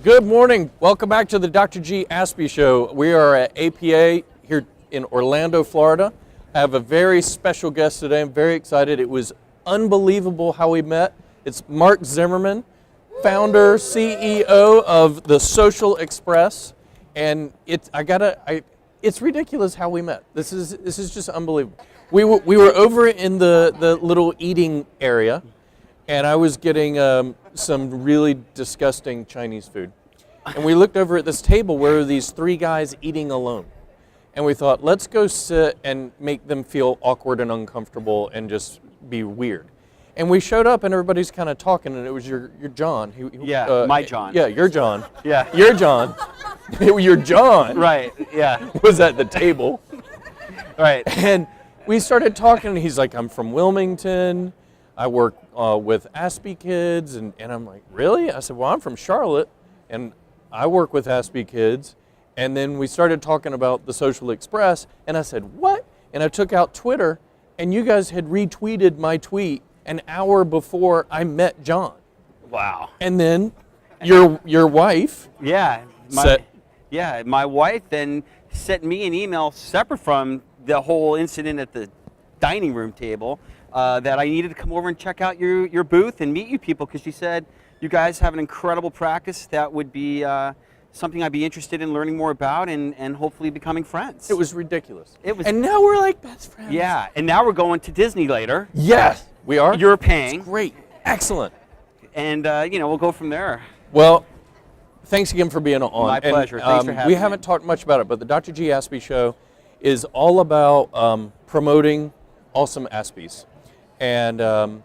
Good morning. Welcome back to the Dr. G. Aspie Show. We are at APA here in Orlando, Florida. I have a very special guest today. I'm very excited. It was unbelievable how we met. It's Marc Zimmerman, founder, CEO of the Social Express, and it's ridiculous how we met. This is just unbelievable. We were over in the little eating area, and I was getting some really disgusting Chinese food. And we looked over at this table where these three guys eating alone. And we thought, let's go sit and make them feel awkward and uncomfortable and just be weird. And we showed up and everybody's kind of talking, and it was your John. My John. Yeah, your John. Yeah. Your John. Your John. Right, yeah. Was at the table. Right. And we started talking, and he's like, I'm from Wilmington. I work with Aspie kids. And I'm like, really? I said, well, I'm from Charlotte, and I work with Aspie kids. And then we started talking about the Social Express, and I said, what? And I took out Twitter, and you guys had retweeted my tweet an hour before I met John. Wow. And then your wife my wife then sent me an email separate from the whole incident at the dining room table that I needed to come over and check out your booth and meet you people, because she said you guys have an incredible practice that would be something I'd be interested in learning more about and hopefully becoming friends. It was ridiculous. And now we're like best friends. Yeah, and now we're going to Disney later. Yes, we are. You're paying. It's great. Excellent. And, we'll go from there. Well, thanks again for being on. My pleasure. Thanks for having me. We me. haven't talked much about it, but the Dr. G. Aspie Show is all about promoting awesome Aspies. And I'm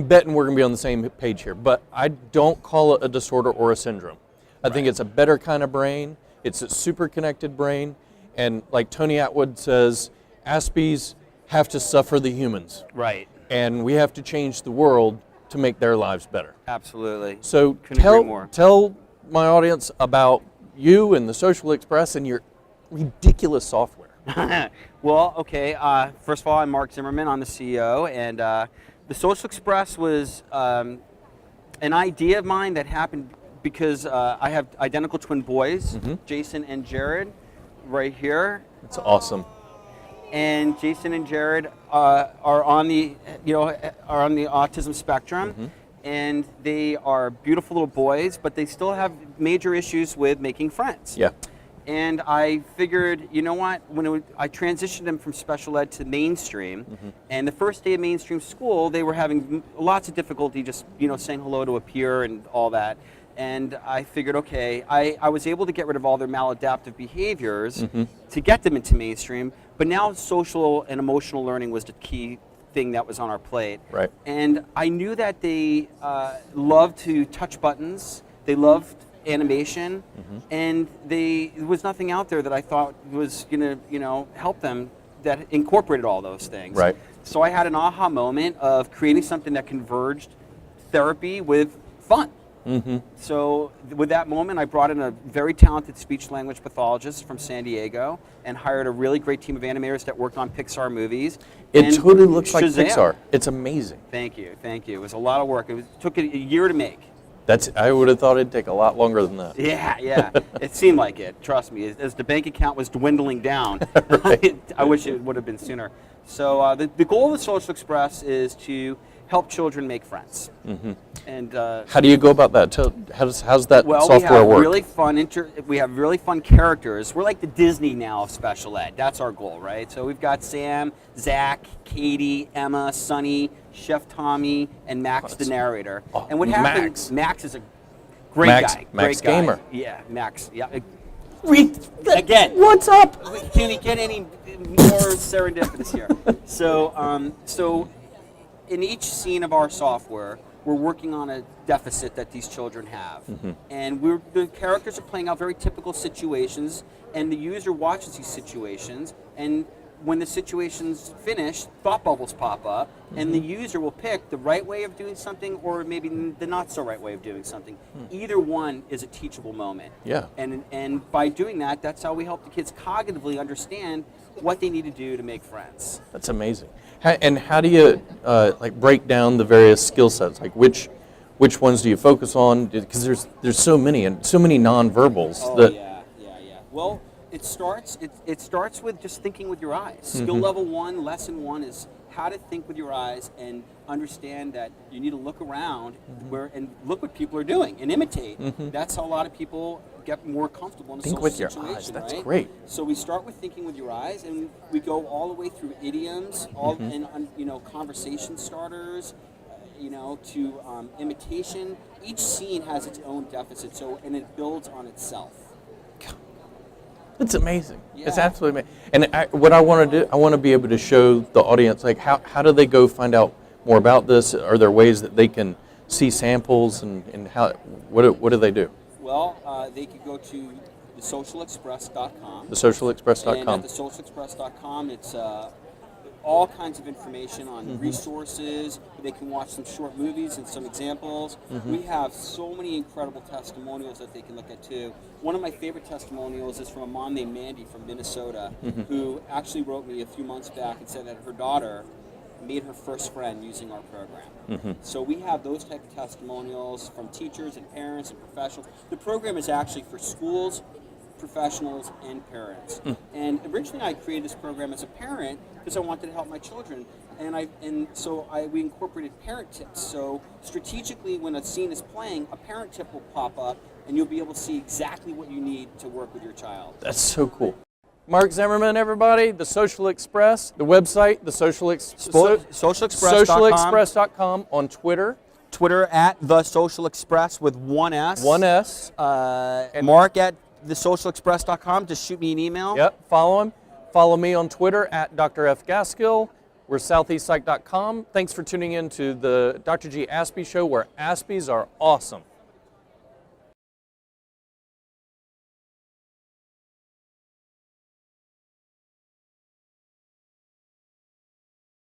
betting we're going to be on the same page here, but I don't call it a disorder or a syndrome. I think it's a better kind of brain. It's a super connected brain. And like Tony Atwood says, Aspies have to suffer the humans. Right. And we have to change the world to make their lives better. Absolutely. So tell my audience about you and the Social Express and your ridiculous software. Well, okay. First of all, I'm Marc Zimmerman. I'm the CEO, and the Social Express was an idea of mine that happened because I have identical twin boys, Jason and Jared, right here. It's awesome. And Jason and Jared are on the autism spectrum, and they are beautiful little boys, but they still have major issues with making friends. Yeah. And I figured, you know what? I transitioned them from special ed to mainstream, and the first day of mainstream school, they were having lots of difficulty just saying hello to a peer and all that. And I figured, okay, I was able to get rid of all their maladaptive behaviors to get them into mainstream, but now social and emotional learning was the key thing that was on our plate. Right. And I knew that they loved to touch buttons, they loved animation, and there was nothing out there that I thought was going to help them that incorporated all those things. Right. So I had an aha moment of creating something that converged therapy with fun. So with that moment, I brought in a very talented speech-language pathologist from San Diego and hired a really great team of animators that worked on Pixar movies. It totally looks like Shazam. Pixar. It's amazing. Thank you. It was a lot of work. It took a year to make. I would have thought it'd take a lot longer than that. Yeah. It seemed like it. Trust me. As the bank account was dwindling down, I wish it would have been sooner. So the goal of the Social Express is to help children make friends. And how do you go about that? How's that software work? We have really fun characters. We're like the Disney now of special ed. That's our goal, right? So we've got Sam, Zach, Katie, Emma, Sunny, Chef Tommy, and Max, the narrator. And what happens? Max is a great guy. Max great Gamer. Guy. Yeah, Max. Yeah. Again, what's up? Can we get any more serendipitous here? So in each scene of our software, we're working on a deficit that these children have. And the characters are playing out very typical situations, and the user watches these situations, and when the situation's finished, thought bubbles pop up, and the user will pick the right way of doing something or maybe the not so right way of doing something. Either one is a teachable moment. Yeah. And by doing that, that's how we help the kids cognitively understand what they need to do to make friends. That's amazing. And how do you break down the various skill sets? Like which which ones do you focus on? Because there's so many and so many nonverbals that. Yeah. Well, it starts with just thinking with your eyes. Skill level 1, lesson 1 is how to think with your eyes and understand that you need to look around and look what people are doing and imitate. That's how a lot of people get more comfortable in a Think social with your situation. eyes. That's right? great. So we start with thinking with your eyes, and we go all the way through idioms, and conversation starters, to imitation. Each scene has its own deficit, and it builds on itself. It's amazing. Yeah. It's absolutely amazing. And what I want to do, I want to be able to show the audience, like, how do they go find out more about this? Are there ways that they can see samples, and how? What do they do? Well, they could go to thesocialexpress.com. Thesocialexpress.com. And at thesocialexpress.com, it's all kinds of information on resources. They can watch some short movies and some examples. We have so many incredible testimonials that they can look at too. One of my favorite testimonials is from a mom named Mandy from Minnesota, who actually wrote me a few months back and said that her daughter made her first friend using our program. So we have those type of testimonials from teachers and parents and professionals. The program is actually for schools, professionals, and parents. And originally I created this program as a parent because I wanted to help my children. So we incorporated parent tips. So strategically, when a scene is playing, a parent tip will pop up and you'll be able to see exactly what you need to work with your child. That's so cool. Marc Zimmerman, everybody, The Social Express, the website, socialexpress.com, on Twitter. Twitter at The Social Express with one S. One S. Marc at thesocialexpress.com. Just shoot me an email. Yep, follow him. Follow me on Twitter at Dr. F. Gaskill. We're southeastpsych.com. Thanks for tuning in to the Dr. G Aspie Show, where Aspies are awesome.